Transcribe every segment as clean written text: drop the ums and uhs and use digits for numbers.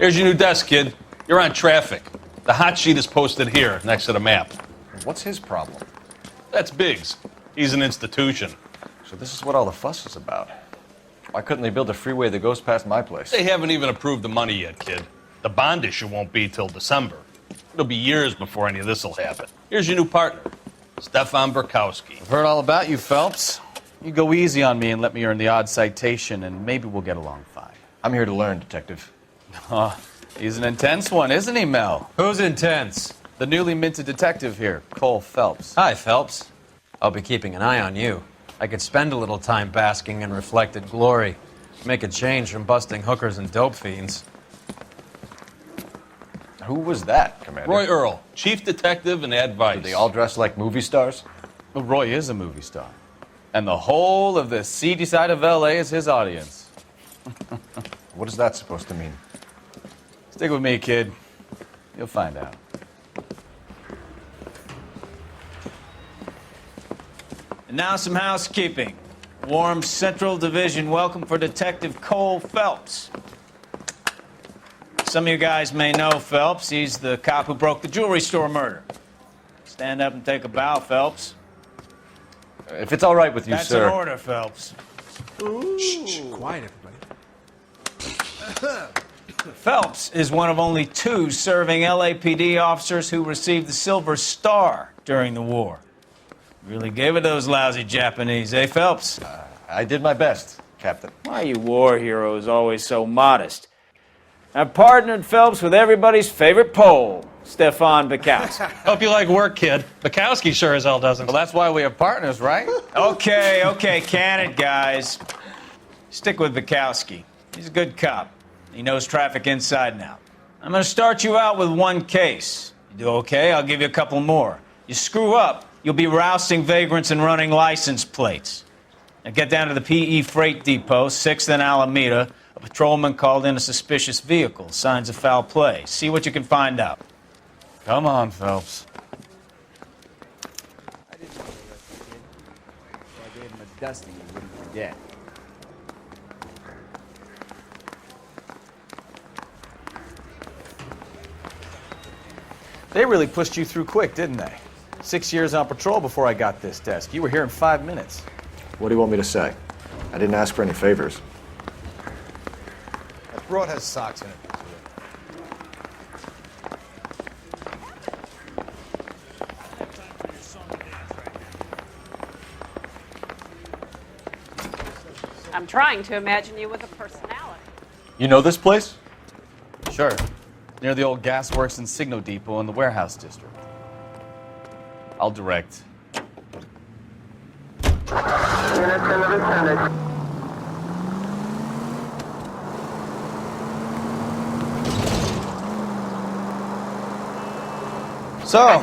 Here's your new desk, kid. You're on traffic. The hot sheet is posted here, next to the map. What's his problem? That's Biggs. He's an institution. So this is what all the fuss is about. Why couldn't they build a freeway that goes past my place? They haven't even approved the money yet, kid. The bond issue won't be till December. It'll be years before any of this will happen. Here's your new partner, Stefan Burkowski. I've heard all about you, Phelps. You go easy on me and let me earn the odd citation, and maybe we'll get along fine. I'm here to learn, Detective. He's an intense one, isn't he, Mel? Who's intense? The newly minted detective here, Cole Phelps. Hi, Phelps. I'll be keeping an eye on you. I could spend a little time basking in reflected glory. Make a change from busting hookers and dope fiends. Who was that, Commander? Roy Earl, chief detective and advice. Do they all dress like movie stars? Well, Roy is a movie star. And the whole of the seedy side of L.A. is his audience. What is that supposed to mean? Stick with me, kid. You'll find out. And now some housekeeping. Warm Central Division welcome for Detective Cole Phelps. Some of you guys may know Phelps. He's the cop who broke the jewelry store murder. Stand up and take a bow, Phelps. If it's all right with you, That's sir. an order, Phelps. Shh, quiet, everybody. Phelps is one of only 2 serving LAPD officers who received the Silver Star during the war. Really gave it those lousy Japanese, eh, Phelps? I did my best, Captain. Why are you war heroes always so modest? I've partnered Phelps with everybody's favorite Pole, Stefan Burkowski. Hope you like work, kid. Bukowski sure as hell doesn't. Well, that's why we have partners, right? Okay, can it, guys. Stick with Burkowski. He's a good cop. He knows traffic inside and out. I'm going to start you out with 1 case. You do okay, I'll give you a couple more. You screw up, you'll be rousting vagrants and running license plates. Now get down to the PE Freight Depot, 6th and Alameda. A patrolman called in a suspicious vehicle. Signs of foul play. See what you can find out. Come on, Phelps. I didn't know they arrested the kid. So I gave him a dusting he wouldn't forget. They really pushed you through quick, didn't they? 6 years on patrol before I got this desk. You were here in 5 minutes. What do you want me to say? I didn't ask for any favors. That broad has socks in it. I'm trying to imagine you with a personality. You know this place? Sure. Near the old gasworks and Signo Depot in the warehouse district. I'll direct. So,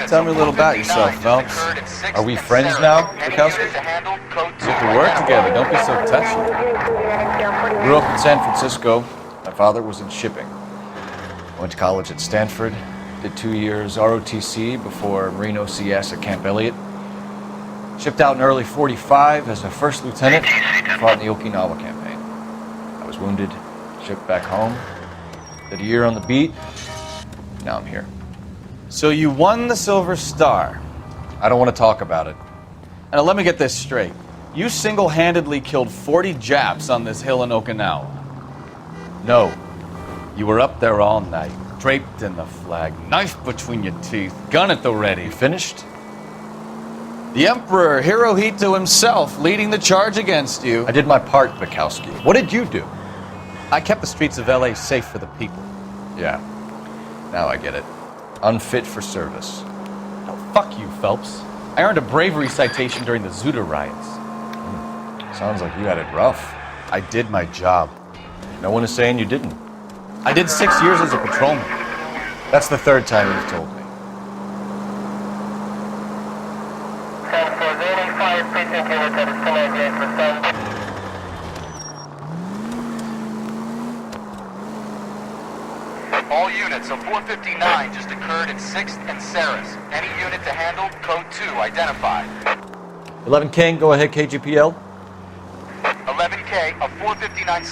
tell me a little about yourself, Phelps. Are we friends now, Burkowski? We have to work together. Don't be so touchy. Grew up in San Francisco. My father was in shipping. Went to college at Stanford. Did 2 years ROTC before Marine OCS at Camp Elliott. Shipped out in early '45 as a first lieutenant. Fought in the Okinawa campaign. I was wounded. Shipped back home. Did a year on the beat. Now I'm here. So you won the Silver Star. I don't want to talk about it. And let me get this straight. You single-handedly killed 40 Japs on this hill in Okinawa. No. You were up there all night, draped in the flag, knife between your teeth, gun at the ready. You finished? The Emperor Hirohito himself leading the charge against you. I did my part, Bukowski. What did you do? I kept the streets of L.A. safe for the people. Yeah. Now I get it. Unfit for service. No, fuck you, Phelps. I earned a bravery citation during the Zuda riots. Sounds like you had it rough. I did my job. No one is saying you didn't. I did 6 years as a patrolman. That's the 3rd time you've told me. All units, a 459 just occurred at 6th and Saris. Any unit to handle, code 2 identified. 11K, go ahead, KGPL. 11K, a 459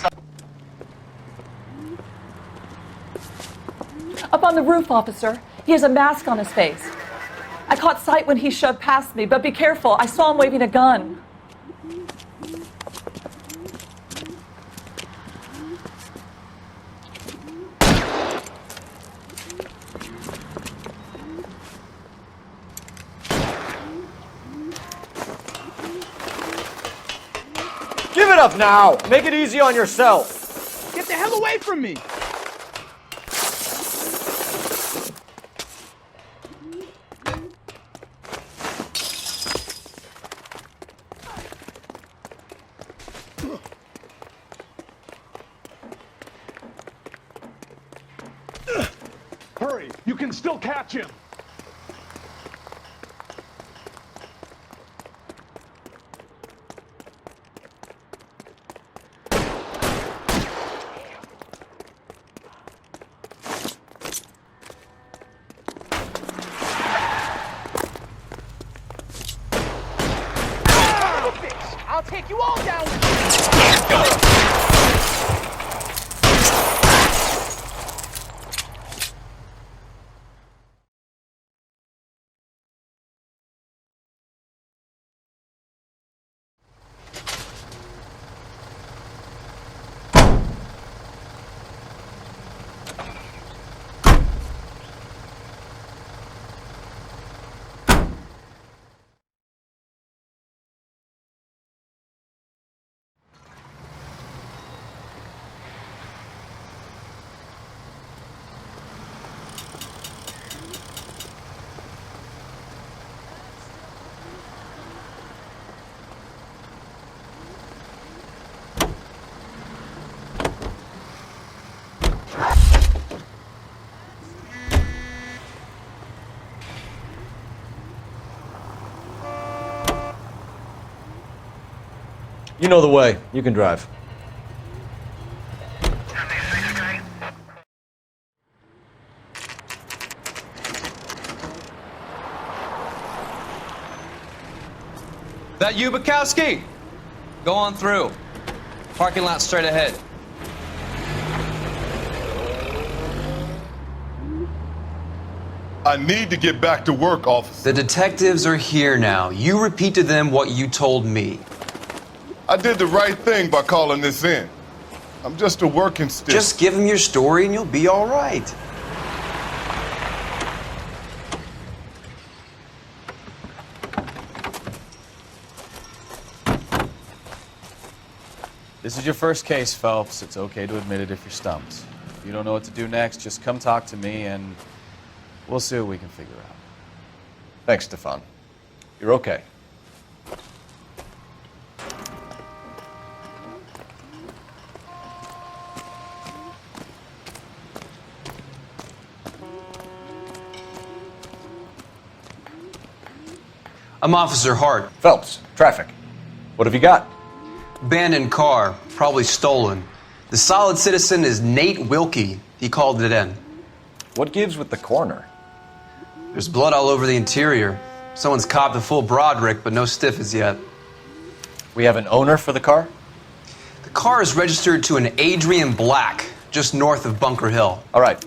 Up on the roof, officer. He has a mask on his face. I caught sight when he shoved past me, but be careful. I saw him waving a gun. Give it up now! Make it easy on yourself! Get the hell away from me! Hurry! You can still catch him! I'll take you all down! You know the way. You can drive. That you, Bukowski? Go on through. Parking lot straight ahead. I need to get back to work, officer. The detectives are here now. You repeat to them what you told me. I did the right thing by calling this in. I'm just a working stick. Just give them your story and you'll be all right. This is your first case, Phelps. It's okay to admit it if you're stumped. If you don't know what to do next, just come talk to me and we'll see what we can figure out. Thanks, Stefan. You're okay. I'm Officer Hart. Phelps, traffic. What have you got? Abandoned car, probably stolen. The solid citizen is Nate Wilkie. He called it in. What gives with the coroner? There's blood all over the interior. Someone's copped a full Broderick, but no stiff as yet. We have an owner for the car? The car is registered to an Adrian Black, just north of Bunker Hill. All right.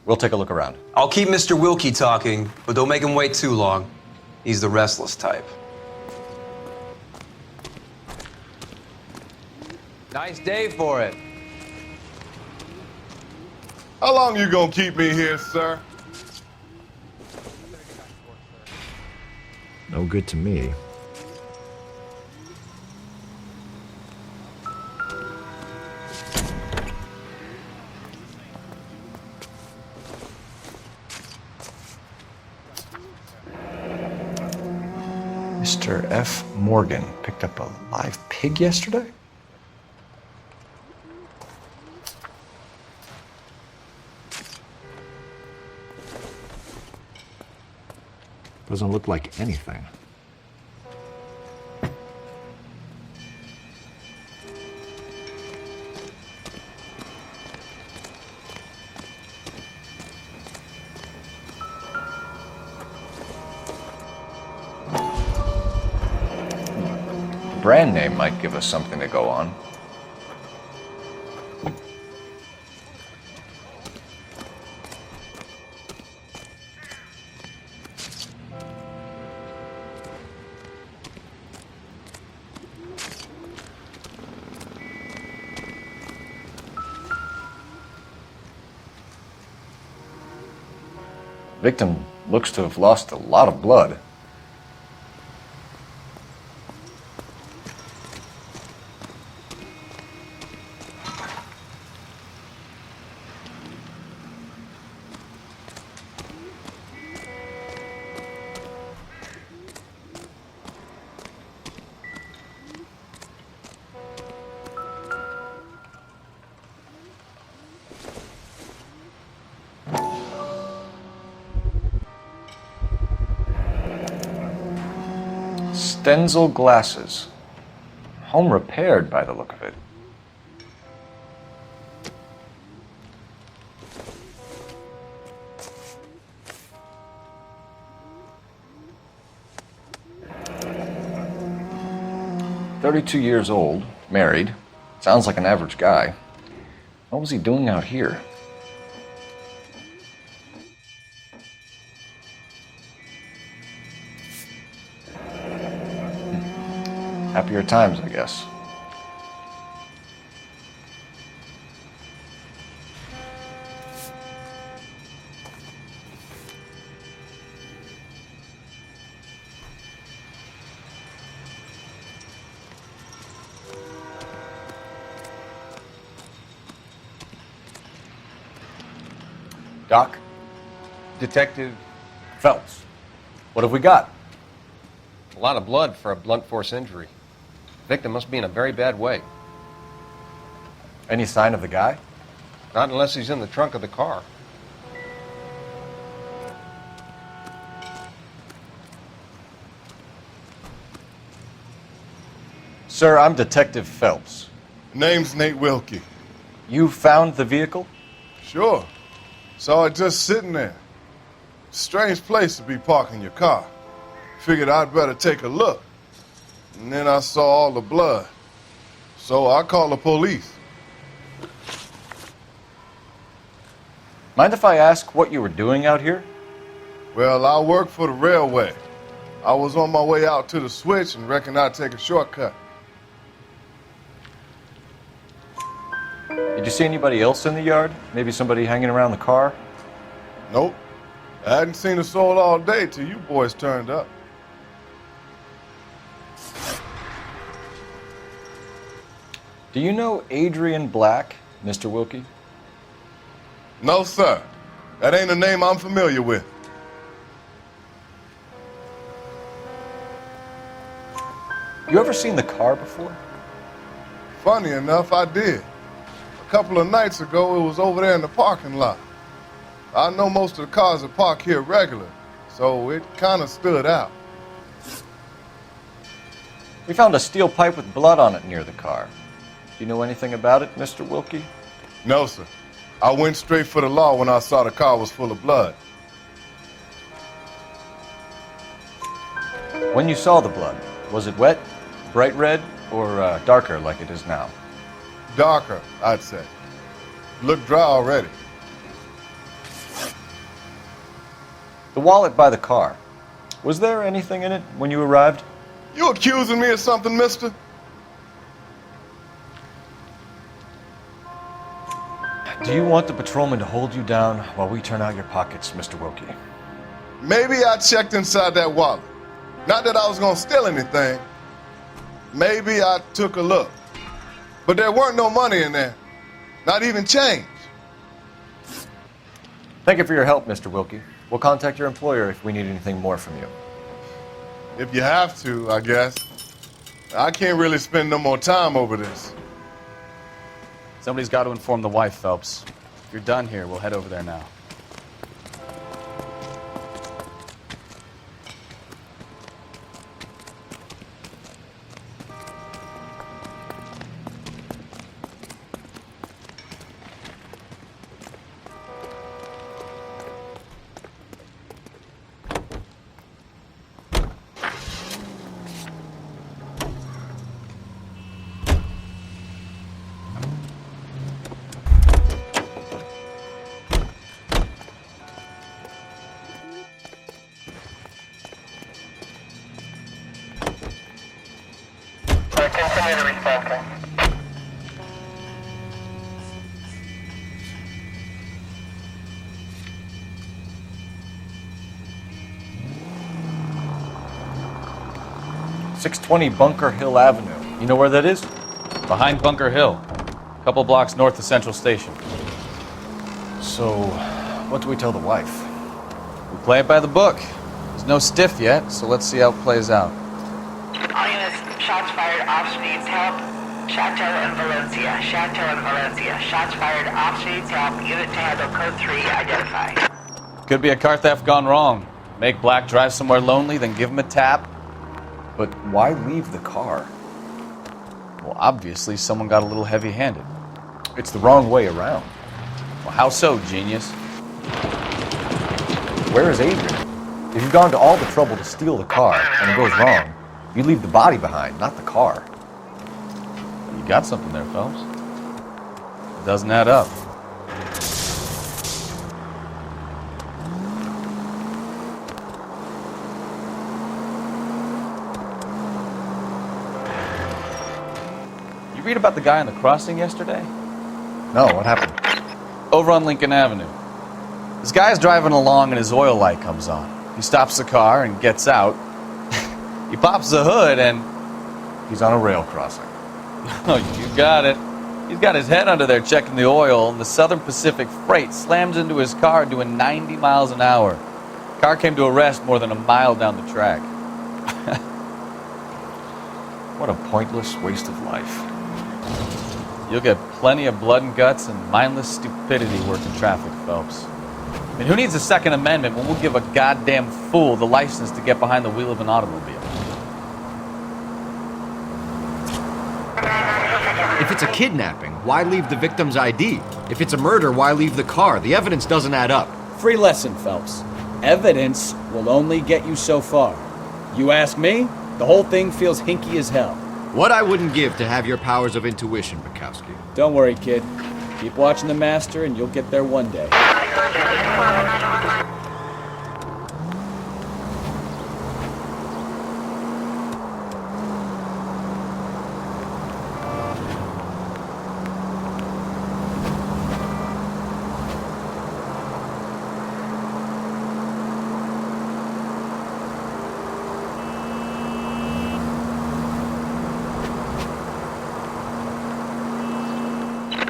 We'll take a look around. I'll keep Mr. Wilkie talking, but don't make him wait too long. He's the restless type. Nice day for it. How long you gonna keep me here, sir? No good to me. Mr. F. Morgan picked up a live pig yesterday? Doesn't look like anything. Brand name might give us something to go on. Victim looks to have lost a lot of blood. Stenzel glasses. Home repaired by the look of it. "32 years old, married. Sounds like an average guy. What was he doing out here?" Happier times, I guess. Doc? Detective Phelps. What have we got? a lot of blood for a blunt force injury. Victim must be in a very bad way. Any sign of the guy? Not unless he's in the trunk of the car. Sir, I'm Detective Phelps. Name's Nate Wilkie. You found the vehicle? Sure. Saw it just sitting there. Strange place to be parking your car. Figured I'd better take a look. And then I saw all the blood. So I called the police. Mind if I ask what you were doing out here? Well, I work for the railway. I was on my way out to the switch and reckoned I'd take a shortcut. Did you see anybody else in the yard? Maybe somebody hanging around the car? Nope. I hadn't seen a soul all day till you boys turned up. Do you know Adrian Black, Mr. Wilkie? No, sir. That ain't a name I'm familiar with. You ever seen the car before? Funny enough, I did. A couple of nights ago, it was over there in the parking lot. I know most of the cars are parked here regular, so it kind of stood out. We found a steel pipe with blood on it near the car. Do you know anything about it, Mr. Wilkie? No, sir. I went straight for the law when I saw the car was full of blood. When you saw the blood, was it wet, bright red, or darker like it is now? Darker, I'd say. Looked dry already. The wallet by the car. Was there anything in it when you arrived? You accusing me of something, mister? Do you want the patrolman to hold you down while we turn out your pockets, Mr. Wilkie? Maybe I checked inside that wallet. Not that I was gonna steal anything. Maybe I took a look. But there weren't no money in there. Not even change. Thank you for your help, Mr. Wilkie. We'll contact your employer if we need anything more from you. If you have to, I guess. I can't really spend no more time over this. Somebody's got to inform the wife, Phelps. If you're done here, we'll head over there now. Continue to respond, sir. 620 Bunker Hill Avenue. You know where that is? Behind Bunker Hill, a couple blocks north of Central Station. So, what do we tell the wife? We play it by the book. There's no stiff yet, so let's see how it plays out. All units, shots fired off streets, help. Chateau and Valencia, Chateau and Valencia. Shots fired off streets, help. Unit to handle code 3, identify. Could be a car theft gone wrong. Make Black drive somewhere lonely, then give him a tap. But why leave the car? Well, obviously someone got a little heavy-handed. It's the wrong way around. Well, how so, genius? Where is Adrian? If you've gone to all the trouble to steal the car and it goes wrong, you leave the body behind, not the car. You got something there, Phelps. It doesn't add up. You read about the guy on the crossing yesterday? No, what happened? Over on Lincoln Avenue. This guy's driving along and his oil light comes on. He stops the car and gets out. He pops the hood and... He's on a rail crossing. Oh, you got it. He's got his head under there checking the oil, and the Southern Pacific Freight slams into his car doing 90 miles an hour. Car came to a rest more than a mile down the track. What a pointless waste of life. You'll get plenty of blood and guts and mindless stupidity working traffic, Phelps. I mean, who needs a Second Amendment when we'll give a goddamn fool the license to get behind the wheel of an automobile? If it's a kidnapping, why leave the victim's ID? If it's a murder, why leave the car? The evidence doesn't add up. Free lesson, Phelps. Evidence will only get you so far. You ask me, the whole thing feels hinky as hell. What I wouldn't give to have your powers of intuition, Bukowski. Don't worry, kid. Keep watching the master and you'll get there one day.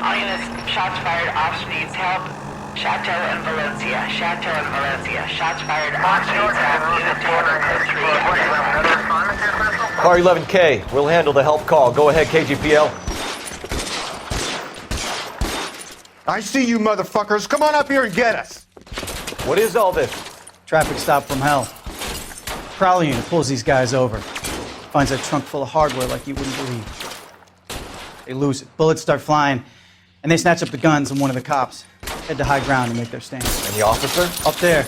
All units, shots fired off streets, help. Chateau and Valencia, Chateau and Valencia. Shots fired off streets, help. Unit to handle code 3, identify. Car 11K, we'll handle the help call. Go ahead, KGPL. I see you motherfuckers. Come on up here and get us. What is all this? Traffic stop from hell. Prowler unit pulls these guys over. Finds a trunk full of hardware like you wouldn't believe. They lose it. Bullets start flying, and they snatch up the guns and one of the cops. Head to high ground and make their stand. And the officer? Up there.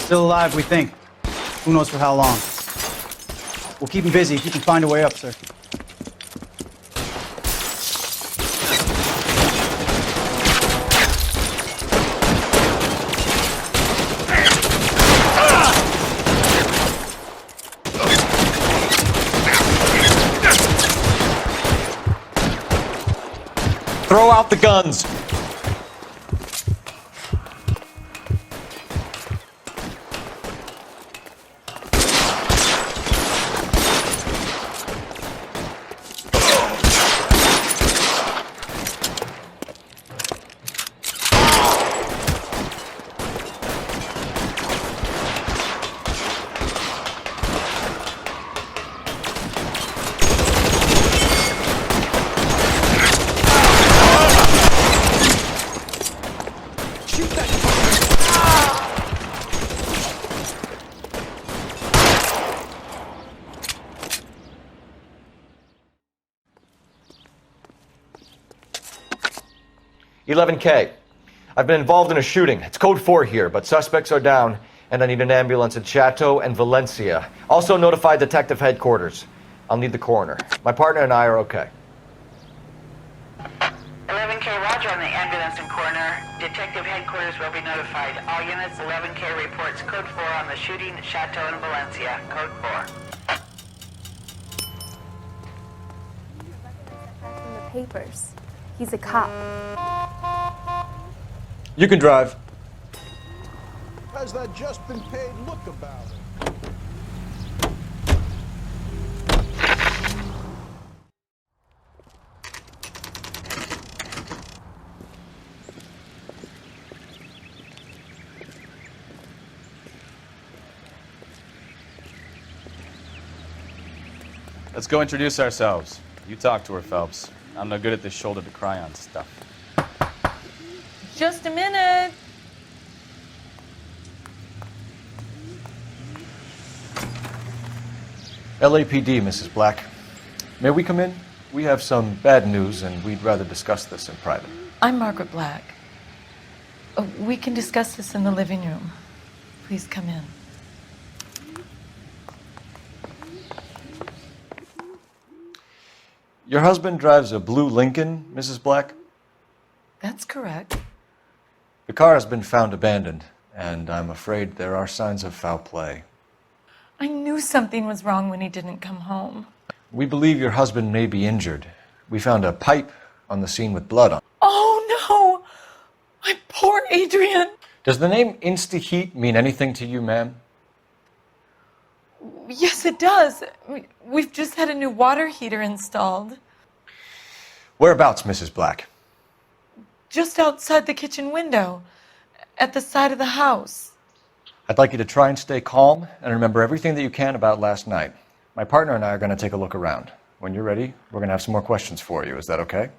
Still alive, we think. Who knows for how long. We'll keep him busy if you can find a way up, sir. Throw out the guns. $11K. I've been involved in a shooting. It's code 4 here, but suspects are down, and I need an ambulance in Chateau and Valencia. Also notify detective headquarters. I'll need the coroner. My partner and I are okay. 11K, roger on the ambulance and coroner. Detective headquarters will be notified. All units, 11K reports code 4 on the shooting at Chateau and Valencia. Code 4. From the papers. He's a cop. You can drive. Has that just been paid look about it? Let's go introduce ourselves. You talk to her, Phelps. I'm no good at this shoulder to cry on stuff. Just a minute. LAPD, Mrs. Black. May we come in? We have some bad news, and we'd rather discuss this in private. I'm Margaret Black. We can discuss this in the living room. Please come in. Your husband drives a blue Lincoln, Mrs. Black? That's correct. The car has been found abandoned, and I'm afraid there are signs of foul play. I knew something was wrong when he didn't come home. We believe your husband may be injured. We found a pipe on the scene with blood on it. Oh no! My poor Adrian! Does the name Insta-Heat mean anything to you, ma'am? Yes, it does. We've just had a new water heater installed. Whereabouts, Mrs. Black? Just outside the kitchen window, at the side of the house. I'd like you to try and stay calm and remember everything that you can about last night. My partner and I are going to take a look around. When you're ready, we're going to have some more questions for you. Is that okay?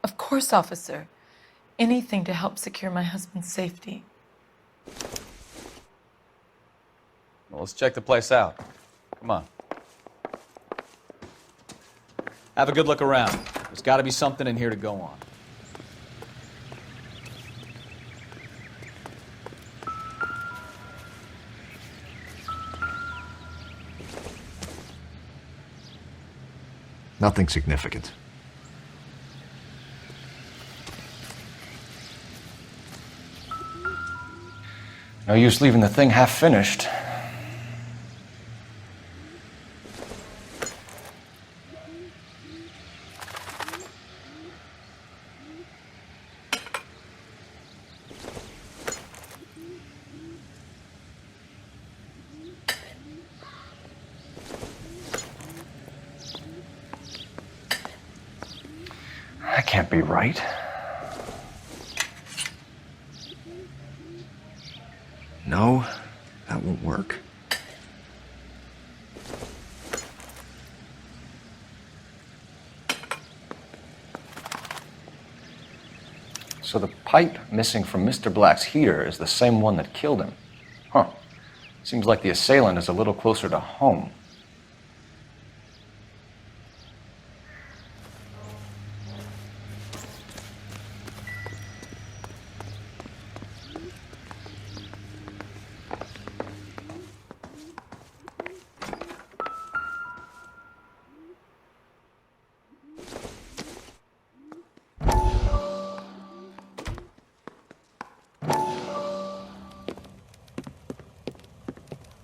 Of course, officer. Anything to help secure my husband's safety. Well, let's check the place out. Come on. Have a good look around. There's got to be something in here to go on. Nothing significant. No use leaving the thing half finished. That can't be right. No, that won't work. So the pipe missing from Mr. Black's heater is the same one that killed him. Huh. Seems like the assailant is a little closer to home.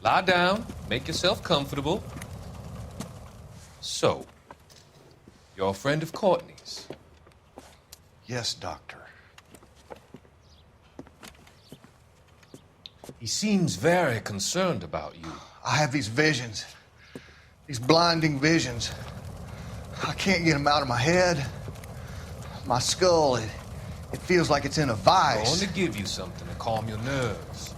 Lie down, make yourself comfortable. So, you're a friend of Courtney's? Yes, Doctor. He seems very concerned about you. I have these visions. These blinding visions. I can't get them out of my head. My skull, it feels like it's in a I'm vice. going to give you something to calm your nerves.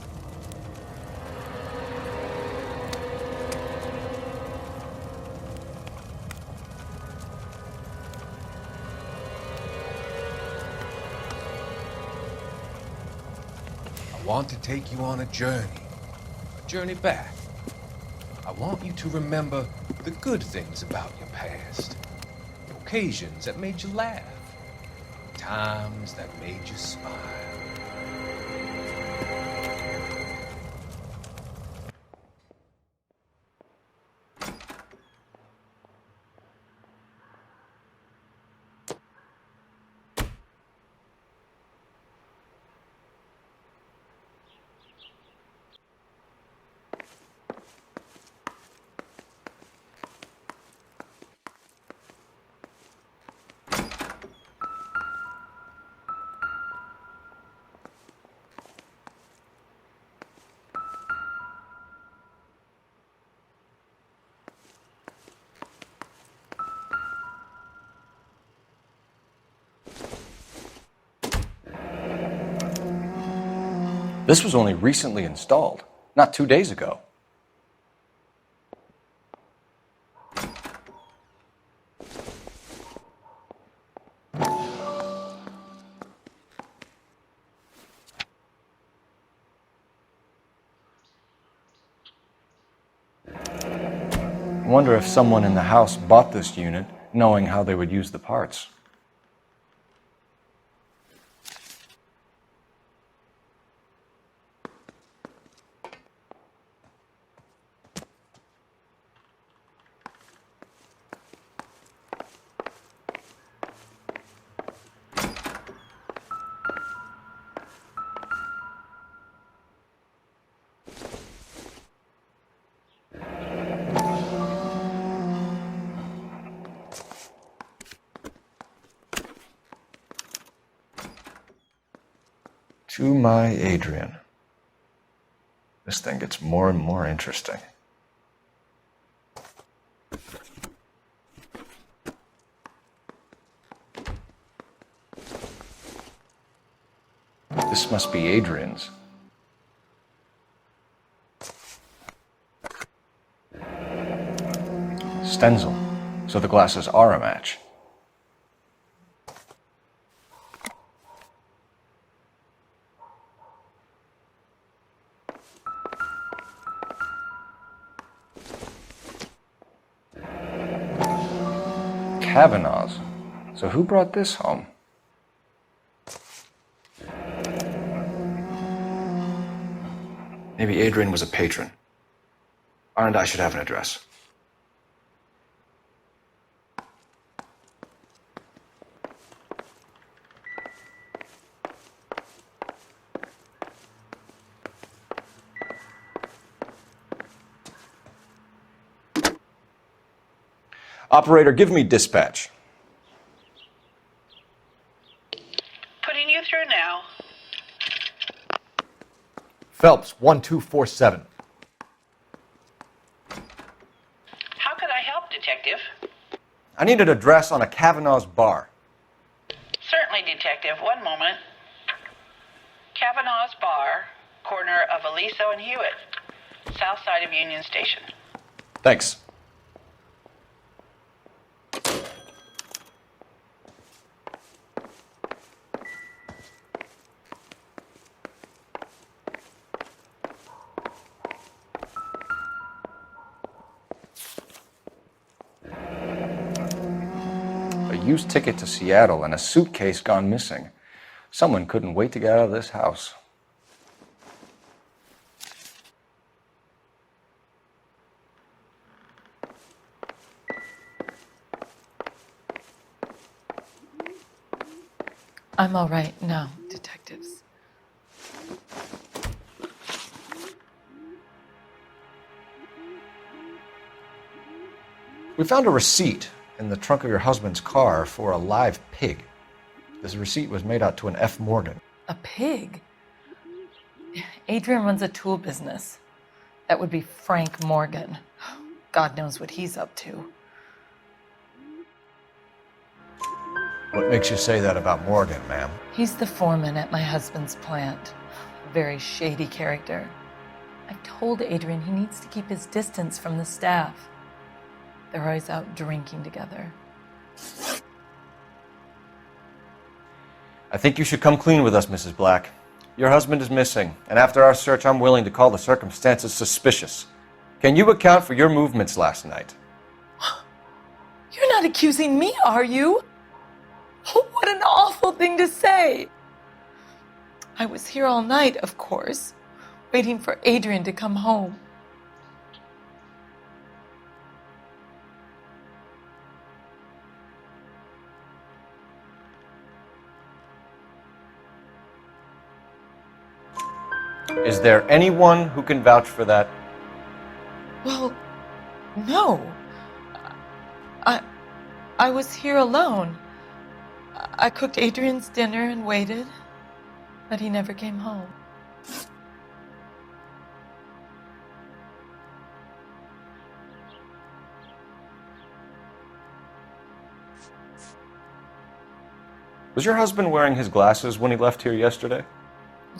I want to take you on a journey back. I want you to remember the good things about your past, the occasions that made you laugh, times that made you smile. This was only recently installed, not 2 days ago. wonder if someone in the house bought this unit knowing how they would use the parts. To my Adrian. This thing gets more and more interesting. This must be Adrian's. Stencil. So the glasses are a match. Kavanaugh's. So who brought this home? Maybe Adrian was a patron. And I should have an address. Operator, give me dispatch. Putting you through now. Phelps, 1247. How could I help, Detective? I need an address on a Kavanaugh's bar. Certainly, Detective. One moment. Kavanaugh's Bar, corner of Aliso and Hewitt, south side of Union Station. Thanks. A used ticket to Seattle and a suitcase gone missing. Someone couldn't wait to get out of this house. I'm all right now, detectives. We found a receipt in the trunk of your husband's car for a live pig. This receipt was made out to an F. Morgan. A pig? Adrian runs a tool business. That would be Frank Morgan. God knows what he's up to. What makes you say that about Morgan, ma'am? He's the foreman at my husband's plant. A very shady character. I've told Adrian he needs to keep his distance from the staff. They're always out drinking together. I think you should come clean with us, Mrs. Black. Your husband is missing, and after our search, I'm willing to call the circumstances suspicious. Can you account for your movements last night? You're not accusing me, are you? What an awful thing to say. I was here all night, of course, waiting for Adrian to come home. Is there anyone who can vouch for that? Well, no. I was here alone. I cooked Adrian's dinner and waited, but he never came home. Was your husband wearing his glasses when he left here yesterday?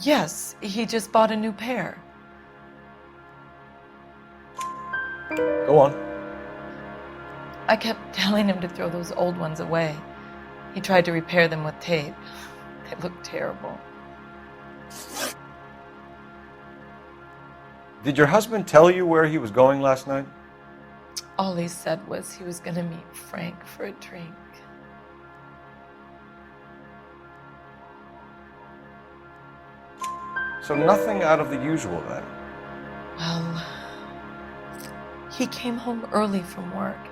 Yes, he just bought a new pair. Go on. I kept telling him to throw those old ones away. He tried to repair them with tape. They looked terrible. Did your husband tell you where he was going last night? All he said was he was going to meet Frank for a drink. So nothing out of the usual then. Well, he came home early from work.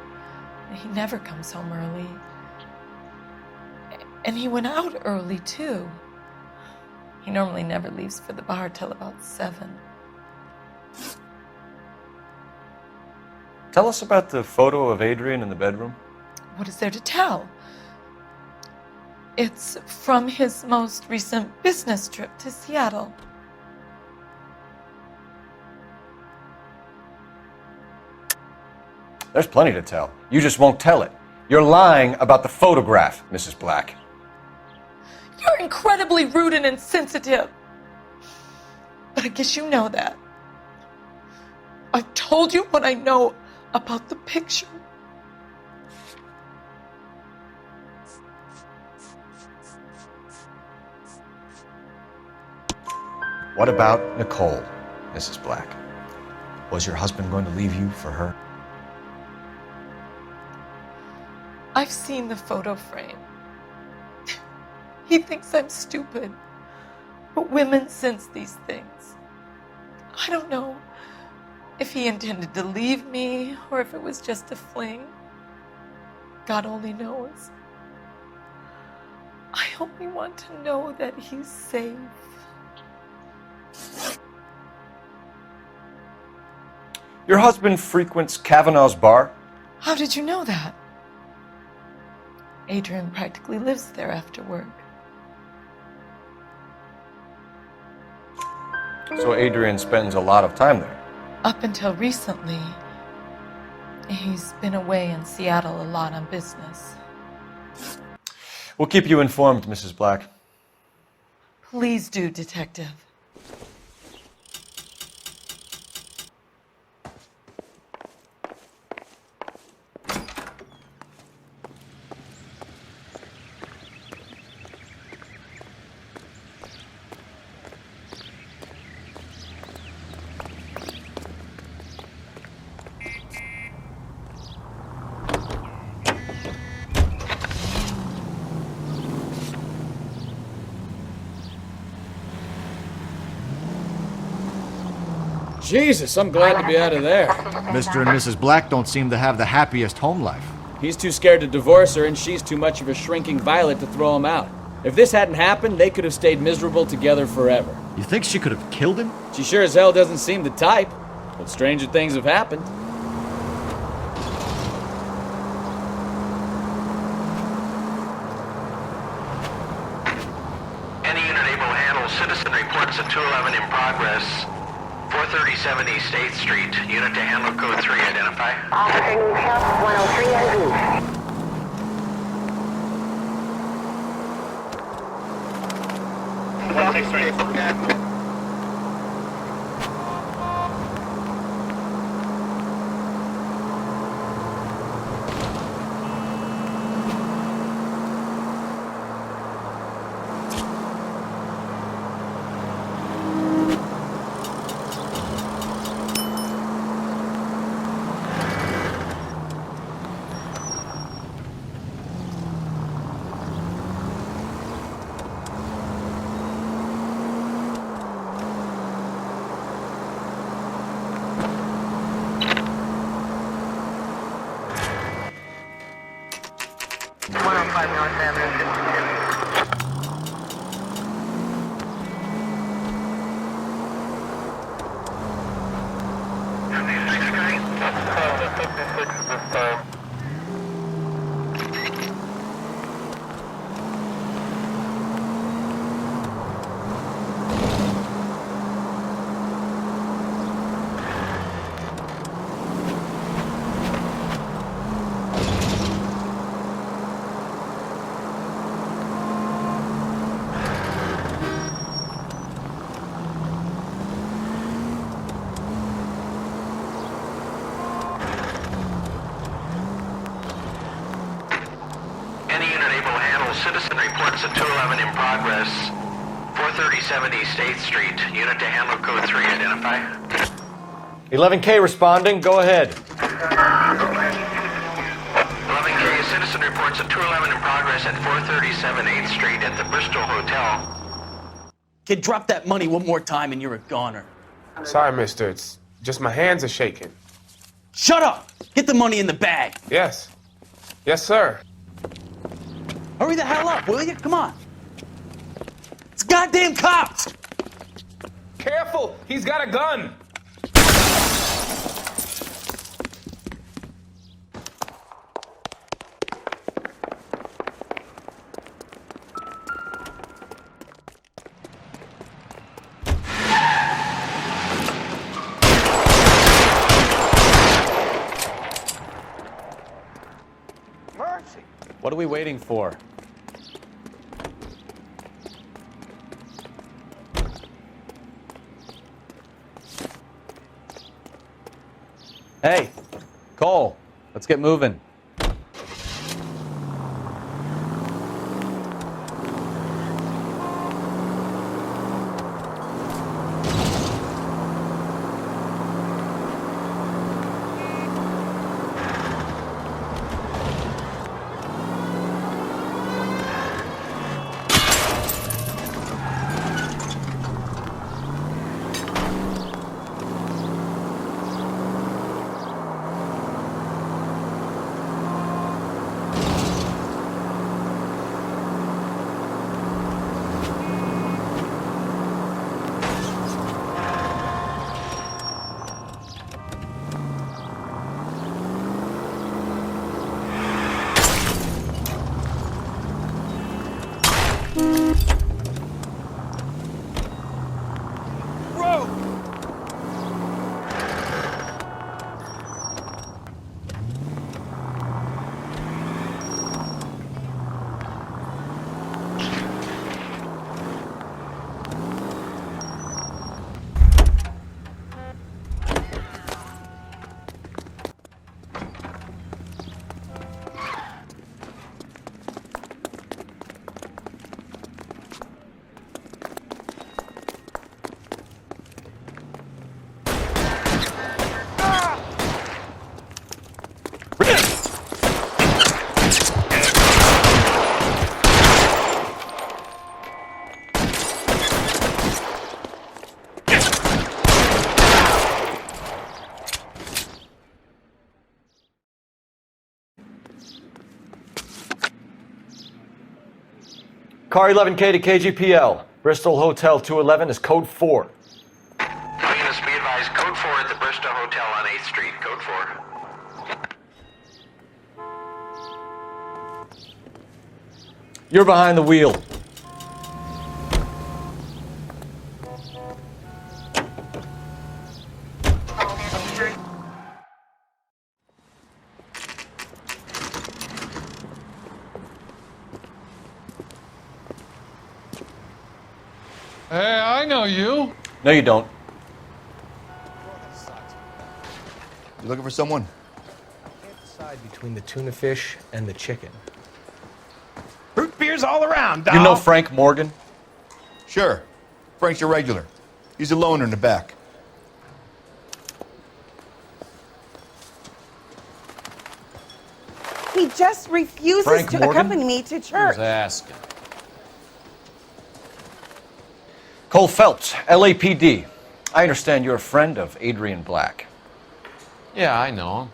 He never comes home early. And he went out early, too. He normally never leaves for the bar till about 7. Tell us about the photo of Adrian in the bedroom. What is there to tell? It's from his most recent business trip to Seattle. There's plenty to tell. You just won't tell it. You're lying about the photograph, Mrs. Black. You're incredibly rude and insensitive. But I guess you know that. I've told you what I know about the picture. What about Nicole, Mrs. Black? Was your husband going to leave you for her? I've seen the photo frame. He thinks I'm stupid. But women sense these things. I don't know if he intended to leave me or if it was just a fling. God only knows. I only want to know that he's safe. Your husband frequents Kavanaugh's bar? How did you know that? Adrian practically lives there after work. So Adrian spends a lot of time there? Up until recently, he's been away in Seattle a lot on business. We'll keep you informed, Mrs. Black. Please do, Detective. Jesus, I'm glad to be out of there. Mr. and Mrs. Black don't seem to have the happiest home life. He's too scared to divorce her, and she's too much of a shrinking violet to throw him out. If this hadn't happened, they could have stayed miserable together forever. You think she could have killed him? She sure as hell doesn't seem the type, but stranger things have happened. Any unit able to handle citizen reports at 211 in progress. 437 East 8th Street. Unit to handle code 3. Identify. Officer needs help. 103 on East. Citizen reports at 211 in progress. 437 East 8th Street. Unit to handle code 3. Identify. 11K responding. Go ahead. reports a 211 in progress at 437 8th Street at the Bristol Hotel. Kid, drop that money one more time and you're a goner. Sorry, mister. It's just my hands are shaking. Shut up! Get the money in the bag. Yes. Yes, sir. Hurry the hell up, will you? Come on. It's goddamn cops! Careful! He's got a gun! What are we waiting for? Hey, Cole, let's get moving. Car 11K to KGPL. Bristol Hotel 211 is code 4. All units be advised, code 4 at the Bristol Hotel on 8th Street. Code 4. You're behind the wheel. Hey, I know you. No, you don't. You looking for someone? I can't decide between the tuna fish and the chicken. Root beers all around, dog. You know Frank Morgan? Sure. Frank's your regular. He's a loner in the back. He just refuses Frank to Morgan? accompany me to I church. was asking. Cole Phelps, LAPD. I understand you're a friend of Adrian Black. Yeah, I know him.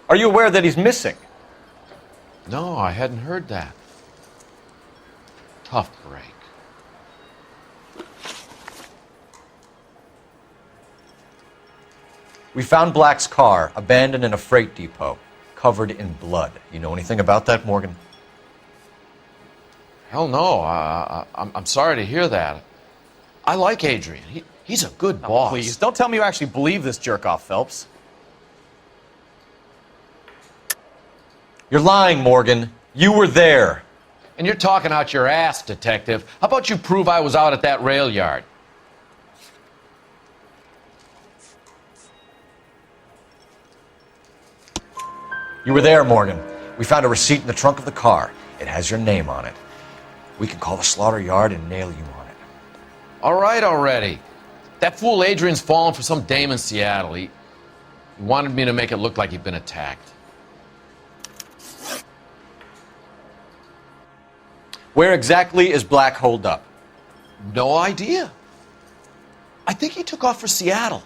Are you aware that he's missing? No, I hadn't heard that. Tough break. We found Black's car abandoned in a freight depot, covered in blood. You know anything about that, Morgan? Hell no. I'm sorry to hear that. I like Adrian. He's a good boss. Please, don't tell me you actually believe this jerk-off, Phelps. You're lying, Morgan. You were there. And you're talking out your ass, detective. How about you prove I was out at that rail yard? You were there, Morgan. We found a receipt in the trunk of the car. It has your name on it. We can call the slaughter yard and nail you on it. All right already. That fool Adrian's fallen for some dame in Seattle. He wanted me to make it look like he'd been attacked. Where exactly is Black holed up? No idea. I think he took off for Seattle.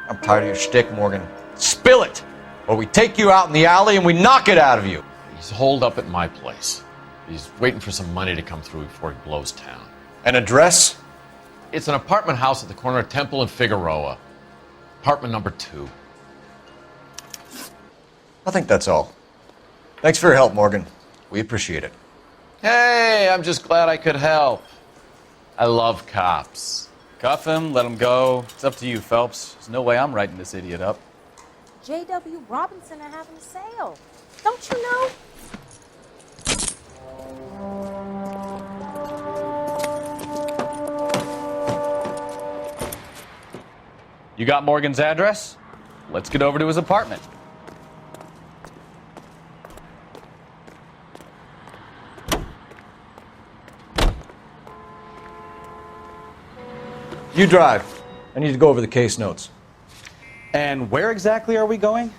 I'm tired of your shtick, Morgan. Spill it! Or we take you out in the alley and we knock it out of you. He's holed up at my place. He's waiting for some money to come through before he blows town. An address? It's an apartment house at the corner of Temple and Figueroa. Apartment number 2. I think that's all. Thanks for your help, Morgan. We appreciate it. Hey, I'm just glad I could help. I love cops. Cuff him, let him go. It's up to you, Phelps. There's no way I'm writing this idiot up. J.W. Robinson are having a sale. Don't you know? You got Morgan's address? Let's get over to his apartment. You drive. I need to go over the case notes. And where exactly are we going?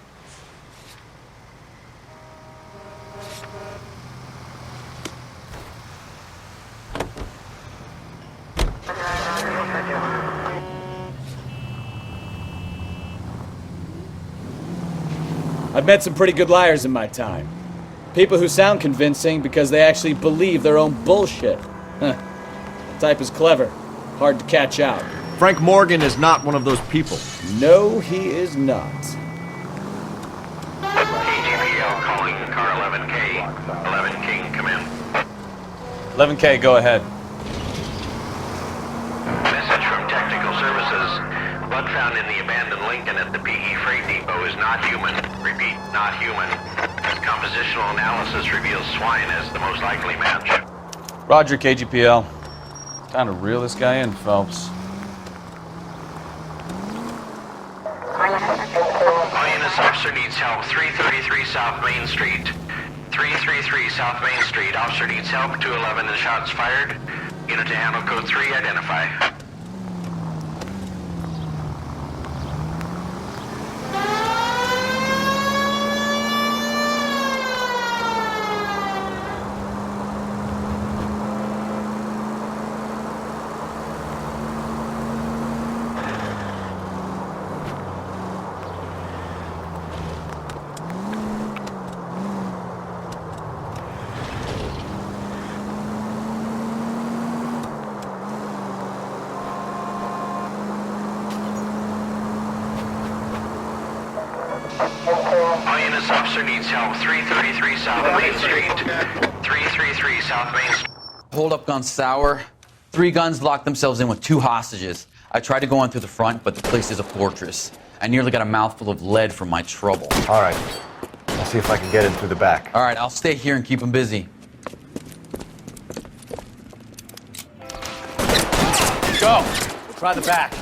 I've met some pretty good liars in my time. People who sound convincing because they actually believe their own bullshit. The type is clever. Hard to catch out. Frank Morgan is not one of those people. No, he is not. KGPL calling car 11K. 11K, come in. 11K, go ahead. Message from Technical Services. Blood found in the abandoned Lincoln at the PE Freight Depot is not human. Repeat, not human. Compositional analysis reveals swine as the most likely match. Roger, KGPL. Time to reel this guy in, Phelps. Lioness officer needs help. 333 South Main Street. 333 South Main Street. Officer needs help. 211 and shots fired. Unit to handle code 3. Identify. Lioness officer needs help. 333 South Main Street. 333 South Main Street. Hold up gone sour. 3 guns locked themselves in with 2 hostages. I tried to go in through the front, but the place is a fortress. I nearly got a mouthful of lead from my trouble. All right. I'll see if I can get in through the back. All right, I'll stay here and keep them busy. Go! We'll try the back.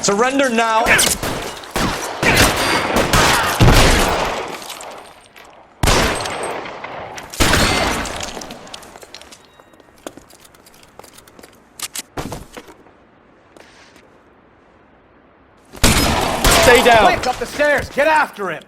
Surrender now! Stay down! Quick, up the stairs! Get after him!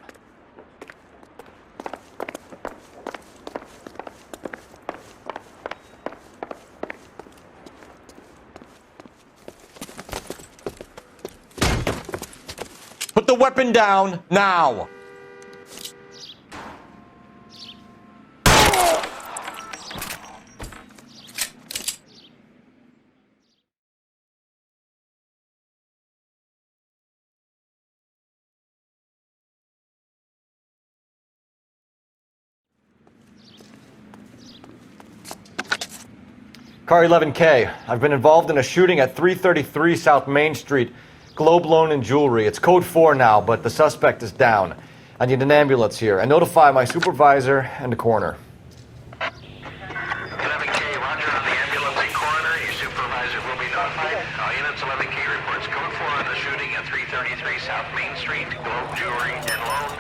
Put the weapon down, now! Car 11K, I've been involved in a shooting at 333 South Main Street. Globe Loan and Jewelry. It's code 4 now, but the suspect is down. I need an ambulance here. And notify my supervisor and the coroner. 23 South Main Street, Globe Jewelry and Loan.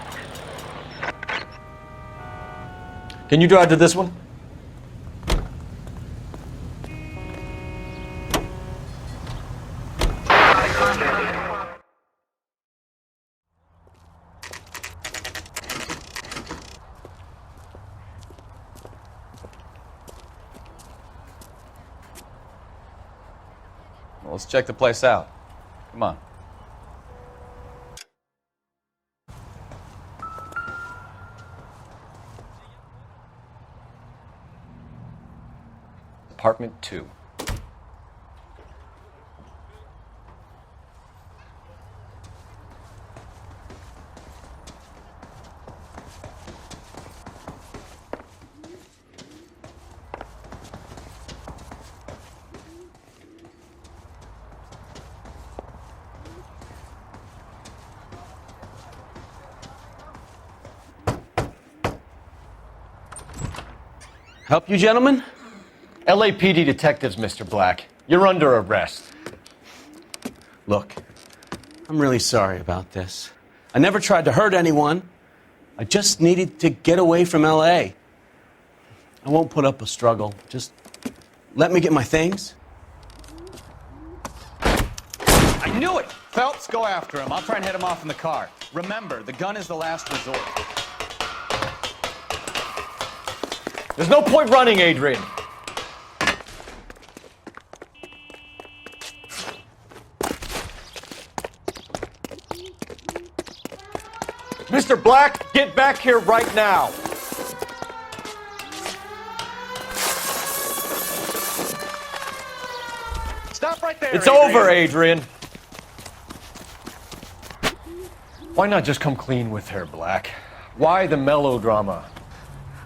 Can you drive to this one? Well, let's check the place out. Come on. Apartment 2. Help you, gentlemen? LAPD detectives, Mr. Black. You're under arrest. Look, I'm really sorry about this. I never tried to hurt anyone. I just needed to get away from LA. I won't put up a struggle. Just let me get my things. I knew it! Phelps, go after him. I'll try and head him off in the car. Remember, the gun is the last resort. There's no point running, Adrian. Mr. Black, get back here right now. Stop right there, It's over, Adrian. Why not just come clean with her, Black? Why the melodrama?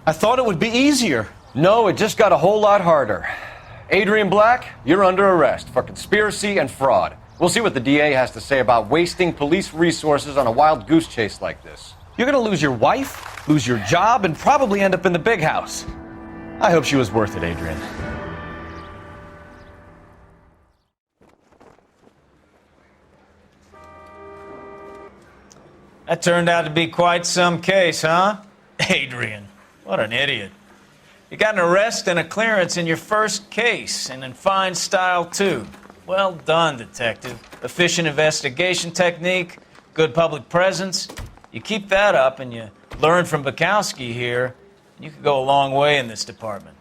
I thought it would be easier. No, it just got a whole lot harder. Adrian Black, you're under arrest for conspiracy and fraud. We'll see what the DA has to say about wasting police resources on a wild goose chase like this. You're gonna lose your wife, lose your job, and probably end up in the big house. I hope she was worth it, Adrian. That turned out to be quite some case, huh? Adrian, what an idiot. You got an arrest and a clearance in your first case, and in fine style, too. Well done, detective. Efficient investigation technique, good public presence. You keep that up and you learn from Bukowski here, you could go a long way in this department.